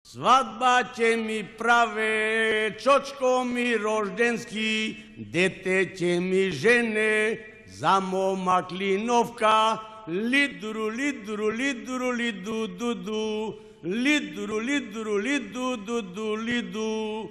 Свадба ќе ми праве, чочко ми рожденски, дете ќе ми жене, за момак линовка, лидуру, лидуру, лидуру, лиду, дуду, лидуру, лидуру, лиду, дуду, лиду.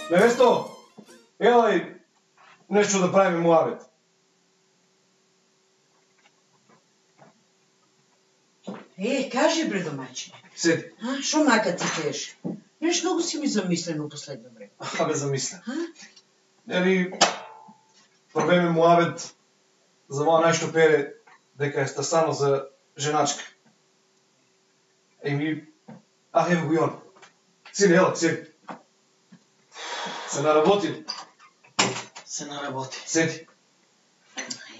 Невесто, елај нешто да правиме муабет. Кажи бре домаќине. Седи. Шо мака ти кеш? Неш многу си ми замислен у последно време. Абе замислен. Нели правиме муабет за ова нешто пере дека е стасано за женачка. Ево го и он. Седи, ела, седи. Се наработи. Седи.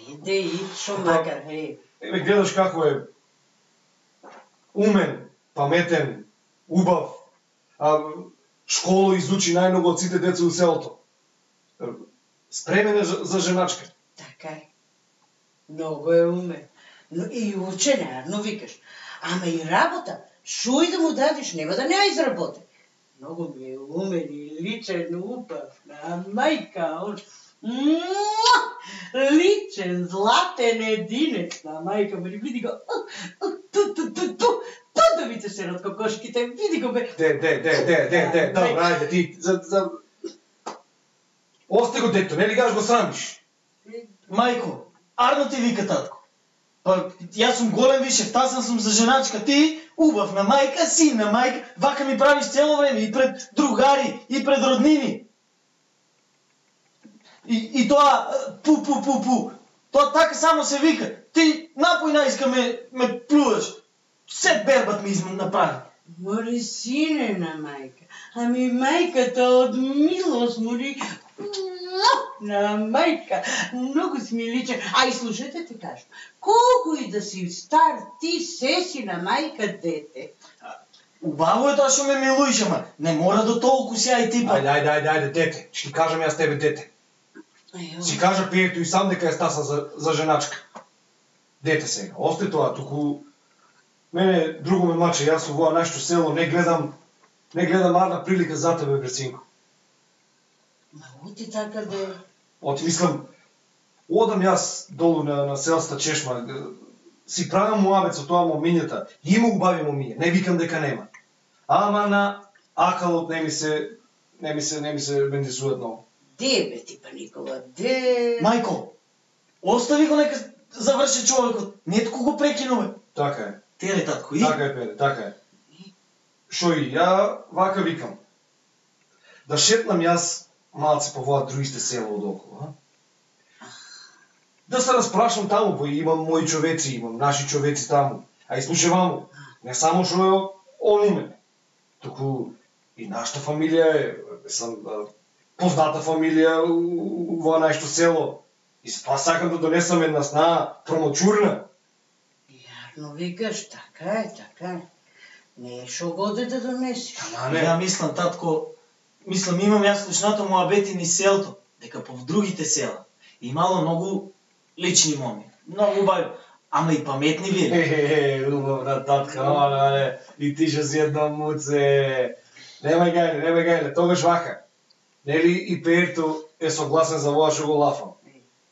Иде шо макар, Еве гледаш како е умен, паметен, убав, школа изучи најмногу од сите деца у селото. Спремен е за женачка. Така е. Многу е умен. И учен, но викаш. Ама и работа, шо и да му дадеш, нема да не ја изработи. Многу ми е умен и личен, убав, на мајка, он... Личен, златен единец на мајка, ме види го... Да ми те се над кокошките, види го бе... Добра, ајде, ти... Осте го дето, нели гаш го срамиш? Мајко, арно ти вика татко. Па, јас сум голем вишев, тасен сум за женачка, ти убав на мајка, син на мајка, вака ми правиш цело време и пред другари, и пред роднини. И тоа, пу. Тоа така само се вика. Ти напој наиска ме плуваш. Се бербат ми направи. Мори сине на мајка. Ами мајката од милост мори... На мајка, многу си ми личен. А и слушайте ти кажам, колку и да си стар, ти се си на мајка дете. Убаво е тоа што ме милуиш, ама не мора до толку си ај типа. Ајде, дете, ќе ти кажам јас тебе дете. Си кажа пието и сам дека е стаса за женачка. Дете сега, осте тоа, туку... Мене друго ме маче, јас во ова нашето село не гледам арна прилика за тебе, брецинко. Ма оти така да... Оти мислам, одам јас долу на селста чешма, си правам муабет со тоа момињата, има убави момиња, не викам дека нема. Ама на акалот не ми се бендисуваат многу. Де бе ти па Никола, де... Мајко, остави го нека заврши човекот, нетко го прекинуве. Така е. Теле, татко, и? Така е, Пере, така е. Шо и ја вака викам. Да шетнам јас малце по оваа другите села одоколу, Да се распрашам таму, па имам мои човеци, имам наши човеци таму. А и слушай ваму, не само шо е он умен, туку и нашата фамилија е, позната фамилија во нашето село. И затоа сакам да донесам една сна промочурна. Арно викаш, така е. Не е шо годе да донеси. Ја мислам, татко, имам јас слушнато муабети ни селото, дека по другите села имало многу лични моми, многу убави, ама и паметни били. Убавна татка, и ти ще си едно муце. Немај гајле, тогаш вака. Нели и Перто е согласен за ова шо го лафам.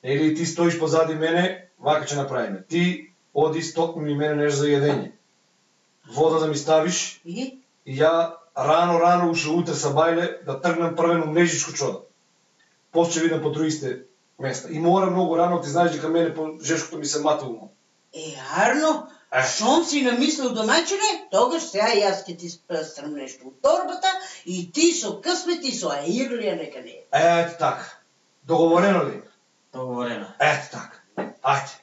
Нели ти стоиш позади мене, вака ќе направиме. Ти оди стокни ми мене нешто за једење. Вода да ми ставиш и ја рано уште утре са бајле да тргнам првено мрежичко чода. После ќе видам по другите места. И мора многу рано, ти знаеш дека мене по жешкото ми се мата умом. Арно, шом си намислил домаќине, тогаш сега јас ќе ти спрстрам нешто од торбата и ти со късмет и со аирлија нека не е. Ето така. Договорено ли? Договорено. Ето така. Ајде.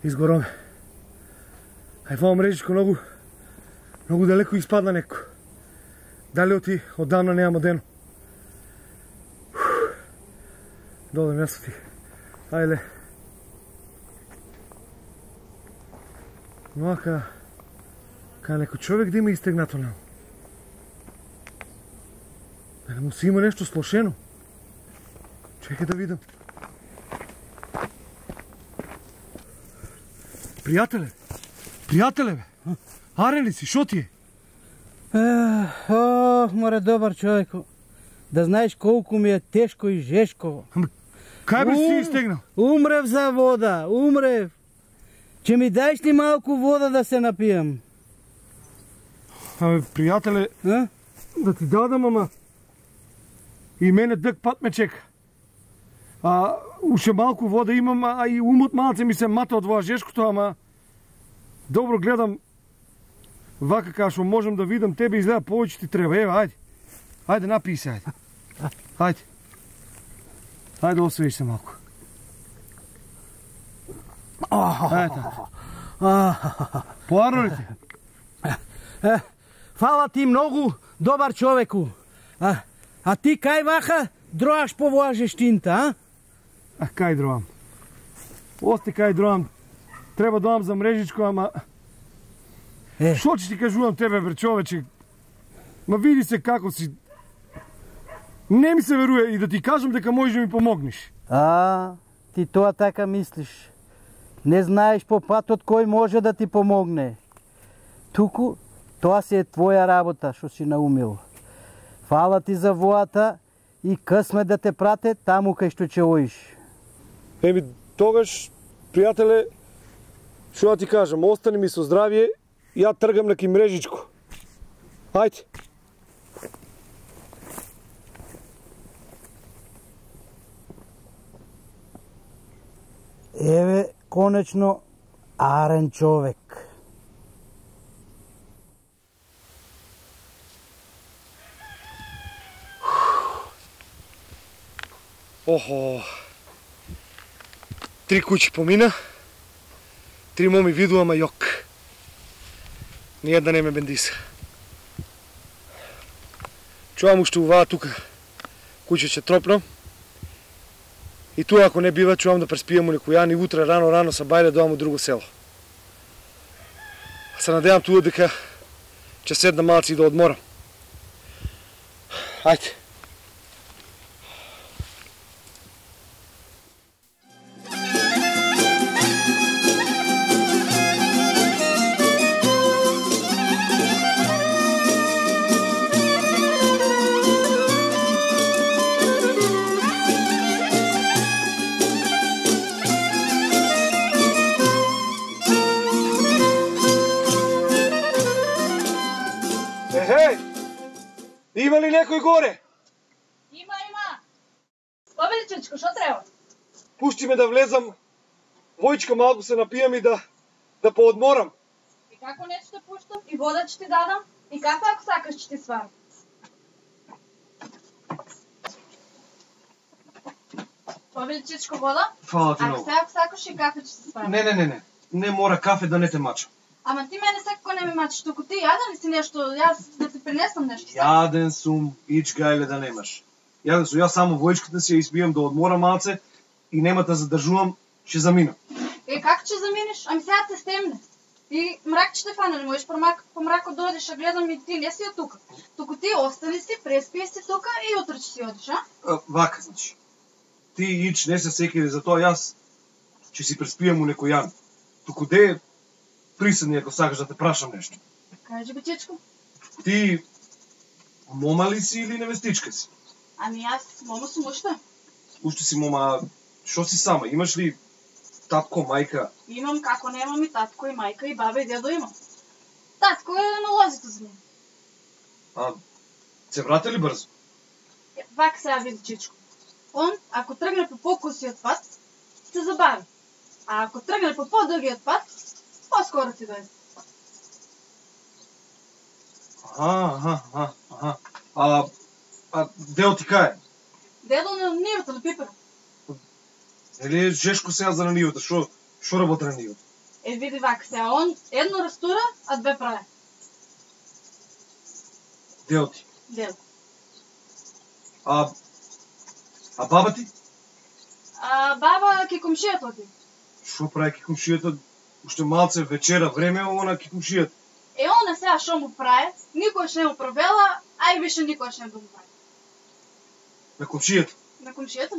Изгоро ме. Ај фала мрежичко многу далеко испадна неко. Дали оти оддавна нема дено. Доле место ти. Ајле. Но ака некој човек да има истегнато нам. Да не му си има нешто слошено. Чекай да видам. Пријателе бе, арен ли си, шо ти е? Море добар човеко, да знаеш колку ми е тешко и жешко. Кај бе си истегнал? Умрев за вода, умрев. Че ми даеш ли малку вода да се напијам? Пријателе, да ти дадам, ама и мене дъг пат ме чека. Уште малку вода имам, а и умот малце ми се мата од жешкото, ама добро гледам вака кај што можам да видам, тебе изгледа повеќе ти треба. Еве, ајде напиј се, ајде. Ајде освеж се малку. Поарно ли ти? Фала ти многу, добар човеку. А ти кај ваха дроаш по воја жештинта, а? Кај дроам? Ости кај дроам. Треба доам за мрежичко, ама... Шо ќе ти кажувам тебе, бре, човече? Ма види се како си... Не ми се веруе и да ти кажам дека можеш да ми помогнеш. Ти тоа така мислиш. Не знаеш по патот кој може да ти помогне. Туку, тоа си е твоја работа, што си наумил. Фала ти за воата и късме да те прате таму кај што ќе оиш. Тогаш, пријателе, што да ти кажам, остани ми со здравје, ја тргам неки мрежичко. Ајде. Еве, конечно, арен човек. Охо. 3 куќи помина, 3 моми виду, ама јок. Ниједна не ме бендиса. Чувам уште уваа тука куќече тропно. И туа ако не бива, чувам да преспијам у некој јан и утре рано са бајле доам у друго село. Се надевам туа дека ќе седна малци и да одморам. Ајде. Има ли некој горе? Има. били, чичко, што треба? Пушти ме да влезам, војчка малку се напијам и да поодморам. И како не ќе те пуштам? И вода ќе ти дадам? И кафе ако сакаш ќе ти сварам? Побили, чичко, вода? Фала ти Ако многу. сега ако сакаш и кафе ќе ти сварам? Не. Не мора кафе да не те мача. Ама ти мене секако не ме мачиш, туку ти јаден ли си нешто, јас да ти принесам нешто? Јаден сум, ич гајле да немаш. Јаден сум, јас само војчката си ја испијам да одморам малце и нема да задржувам, ќе заминам. Како ќе заминеш? Ами сега се стемне. И мрак ќе те фане, не можеш по мракот дојдеш, а гледам и ти не си од тука. Туку ти остани си, преспи си тука и утре ќе си одиш, а? Вака, значи. Ти ич не се секири за тоа, јас ќе си преспијам у некој јан. Туку де приседни ако сакаш да те прашам нешто. Кажи, бетичко. Ти мома ли си или невестичка си? Ами јас мома сум уште. Уште си мома, шо си сама? Имаш ли татко, мајка? Имам како немам и татко, и мајка, и баба, и дедо имам. Татко е на лозито за мене. А се врате ли брзо? Вака сега види, чичко. Он, ако тргне по по-кусиот пат, се забави. А ако тргне по по-дългиот пат, по-скоро ти дојде. А дел ти кај? Дедо на нивата на пипера. Или е жешко сега за на нивата? Шо работи на нивата? Види вака сега, он едно растура, а две прави. Дел ти? Дедо. А баба ти? Баба ке комшијата оди. Шо прави ке комшијата? Уште малце вечера време, она ке комшијата. Она сега шо му прави, никош не му правела, а и више никош не го му прави. На комшијата? На комшијата.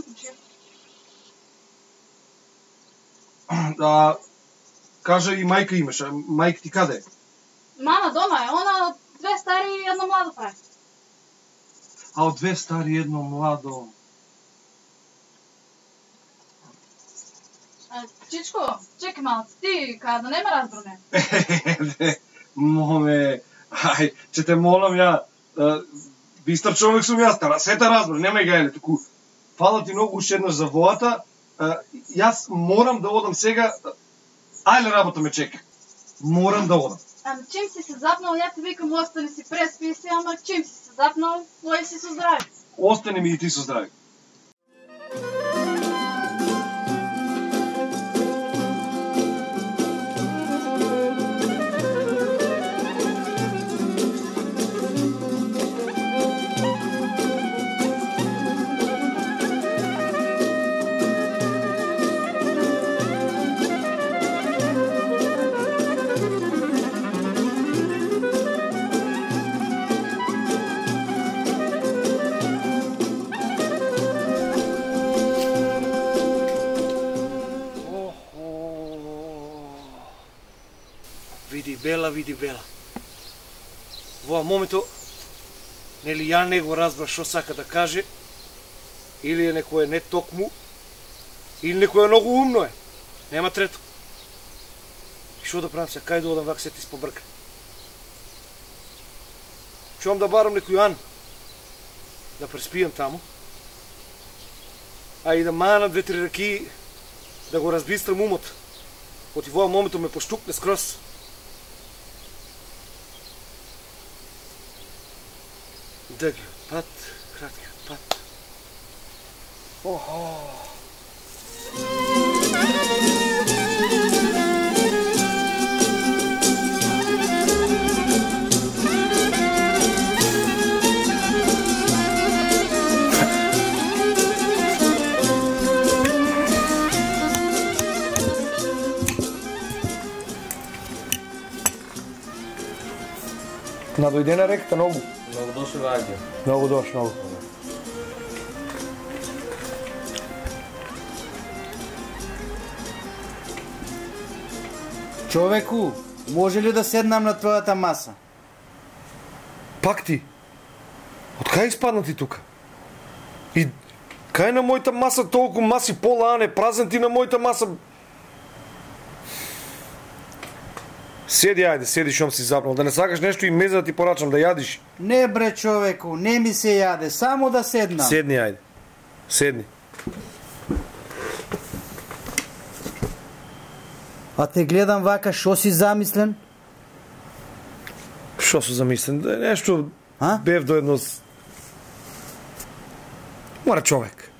Да, кажа и мајка имаш, а мајка ти каде е? Мама дома е, она две стари и едно младо прави. А од две стари едно младо. Чичко, чекай малце, ти кај да не ме разбране. Моме, ај, ќе те молам ја, бистар човек сум јас, се те разбрам, немај гајле, туку фала ти многу уште еднаш за воата, јас морам да одам сега, ајле работа ме чека, морам да одам. Ама чим си се запнал, ја те викам, остани си, преспи си, ама чим си се запнал, ој си со здрави. Остани ми и ти со здрави. Види Бела. Во момето, нели ја не го разбрав што сака да каже, или е некој не токму, или некој многу умно е. Нема трето. И што да правам се, кај да одам вак се ти спобрка? Чувам да барам некој Јан, да преспијам таму, а и да мана две-три раки, да го разбистрам умот. Оти во момето ме поштукне скроз. Дългиот пат, краткиот пат. Охо! Надојде на реката многу. Много дошли ваѓа. Многу дош, многу. Човеку, може ли да седнам на твојата маса? Пак ти? Од кај испадна ти тука? И кај на мојата маса толку маси пола, а не празен ти на мојата маса? Седи, ајде, седи шом си запнал. Да не сакаш нешто и мезе да ти порачам да јадиш? Не бре човеку, не ми се јаде, само да седнам. Седни, ајде. Седни. А те гледам вака, шо си замислен? Шо су замислен? Нешто бев до едно... Мора човек.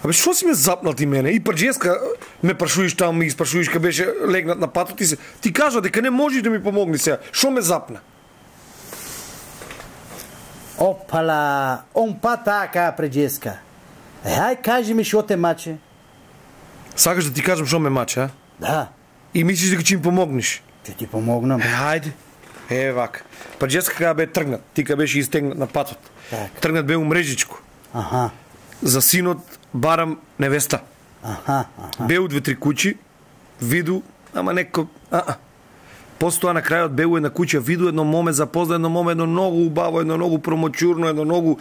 Абе, шо си ме запнал ти мене? И прđеска ме прашуиш там, и спрашуиш ка беше легнат на патот и ти кажа дека не можеш да ми помогни сега. Шо ме запна? Опала, он па така, прđеска. Ај, кажи ми шо те маче? Сакаш да ти кажам шо ме маче, а? Да. И мислиш дека ќе им помогнеш? Ќе ти помогнам. Хајде. Вака. Прđеска кога бе тргнат, ти кога беше истегнат на патот. Так. Тргнат бе у мрежичко. Аха. За синот барам невеста. Аха. Беу 2-3 куќи, виду, ама неко... Постоа на крајот беу една куќа, виду едно моме, запозна едно моме, едно многу убаво, едно многу промочурно, едно многу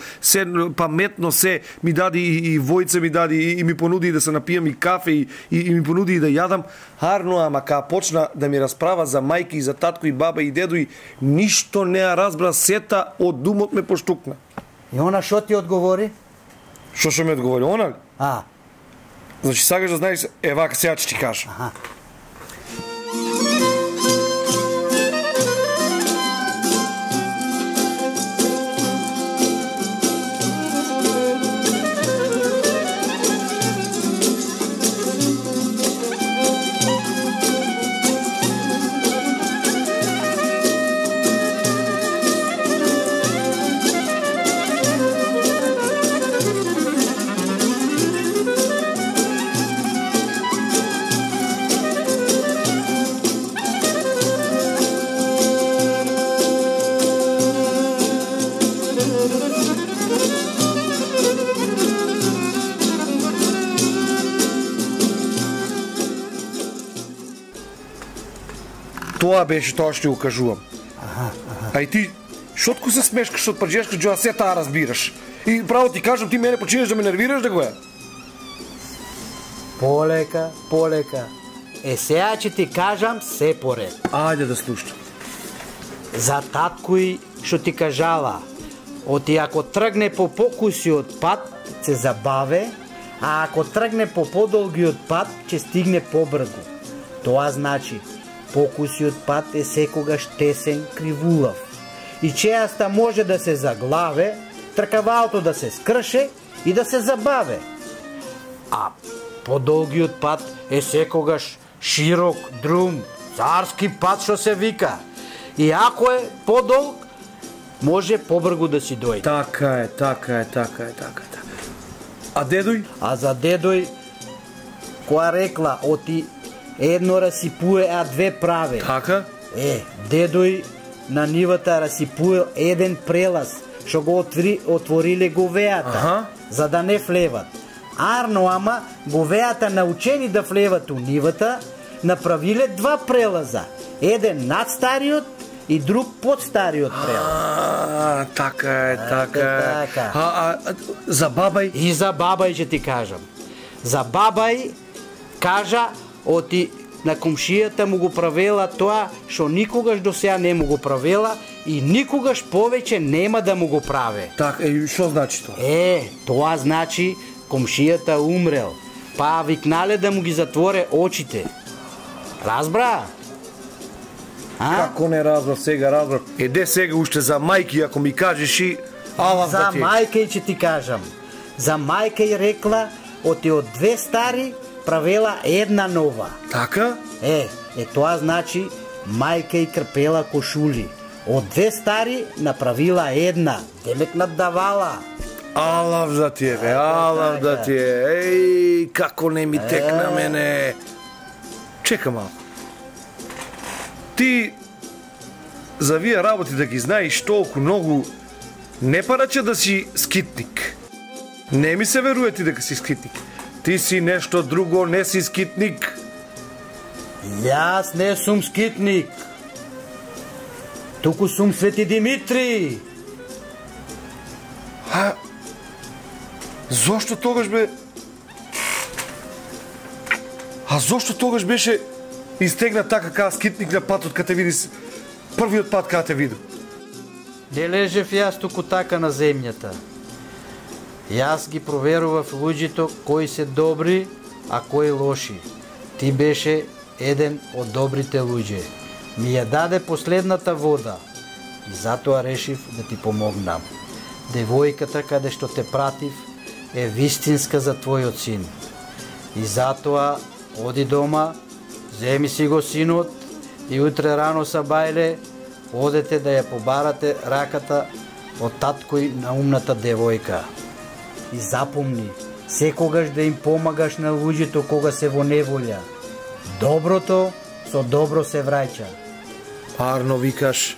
паметно се, ми дади и војце ми дади и ми понуди да се напијам и кафе и ми понуди и да јадам. Харно, ама кога почна да ми расправа за мајки и за татко и баба и дедо и ништо не ја разбра, сета од думот ме поштукна. И она шо ти одговори? Шо ми одговори? Она? Значи сакаш да знаеш, вака сега ќе ти кажа. Тоа беше тоа што ја кажувам. А и ти, шотко се смешкаш од прđешка, джоа се таа разбираш. И право ти кажам, ти мене починеш да ме нервираш да го е. Полека, полека. Сега ќе ти кажам се поред. Ајде да слушам. За таткој што ти кажала, оти ако тргне по покусиот пат, се забаве, а ако тргне по подолгиот пат, ќе стигне побрзо. Тоа значи, покусиот пат е секогаш тесен, кривулав. И чејаста може да се заглаве, тркавалото да се скрше и да се забаве. А подолгиот пат е секогаш широк, друм, царски пат што се вика. И ако е подолг, може побрзо да си дојде. Така е. А дедој? А за дедој, која рекла, оти едно расипуе, а две праве. Така? Дедој на нивата расипуе еден прелаз, што го отвориле говеата, за да не влеват. Арно, ама, говеата научени да влеват у нивата, направиле два прелаза. Еден над стариот и друг под стариот прелаз. Така е. За бабај? И за бабај ќе ти кажам. За бабај кажа, оти на комшијата му го правела тоа што никогаш до сега не му го правела и никогаш повеќе нема да му го праве. Така, што значи тоа? Тоа значи комшијата умрел, па викнале да му ги затворе очите. Разбра? Како не разбрав сега, разбрав. Де сега уште за мајки, ако ми кажеш и... За мајка ќе ти кажам. За мајка и рекла, оти од две стари правела една нова. Така? Тоа значи мајка и крпела кошули. Од две стари направила една, демек наддавала. Алав да ти е, алав да ти е. Како не ми текна мене. Чека малко. Ти за вие работи да ги знаеш толку многу, не параче да си скитник. Не ми се веруе ти дека си скитник. Ти си нешто друго, не си скитник. Јас не сум скитник. Туку сум Свети Димитри. Зошто тогаш бе... зошто тогаш беше истегна така кај скитник на патот кај те види првиот пат кај те види? Не лежев јас туку така на земјата. Јас ги проверував луѓето кои се добри, а кои лоши. Ти беше еден од добрите луѓе. Ми ја даде последната вода и затоа решив да ти помогнам. Девојката каде што те пратив е вистинска за твојот син. И затоа оди дома, земи си го синот и утре рано са бајле одете да ја побарате раката од таткој на умната девојка. И запомни, секогаш да им помагаш на луѓето кога се во неволја. Доброто со добро се враќа. Арно викаш.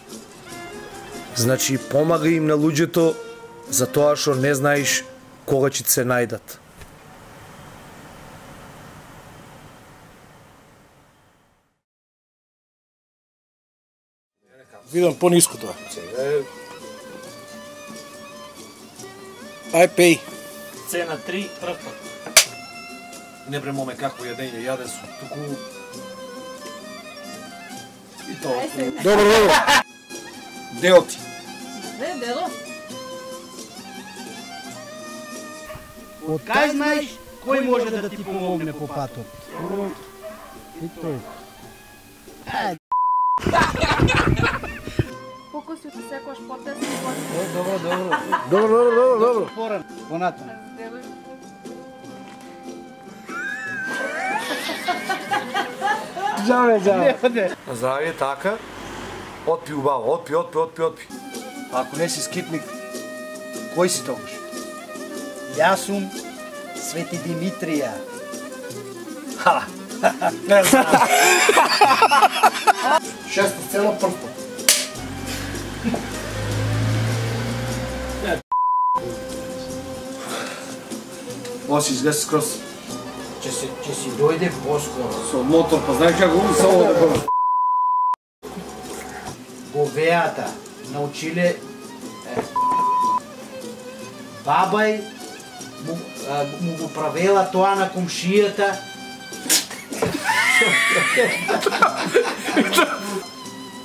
Значи помагај им на луѓето за тоа што не знаеш кога ќе се најдат. Видам по-ниско тоа. Ај пеј. Цена 3, прв пат. Не бремоме какво јадење, јаден сум. Туку... И тоа. Добро, добро. Део ти. Дедо. Од кај знаеш кој може да ти помогне по патот? И тој. Покоси се секојаш потесно. Добро, добро. Добро. Поран, понатаму. Джаве. Здравје, така. Отпи убаво, отпи. Ако не си скитник, кој си тогаш? Јас сум Свети Димитрија. Не знам. Шеста сцена прв пат. Оси изгледа скрос. Ќе си дојде поскоро. Со мотор, па знаеш како го само да бъде. Говеата научиле бабај му го правела тоа на комшијата.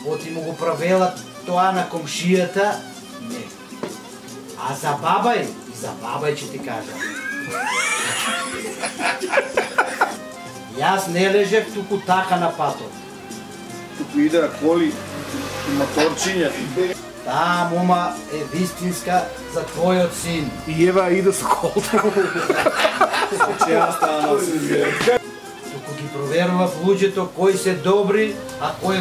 Оти му го правела тоа на комшијата. Не. А за бабај ќе ти кажам. Јас не лежев туку така на патот. Туку идеа коли и моторчиња. Таа мома е вистинска за твојот син. И ева иде со колта. Јас става на син. Туку ги проверував луѓето кои се добри, а кои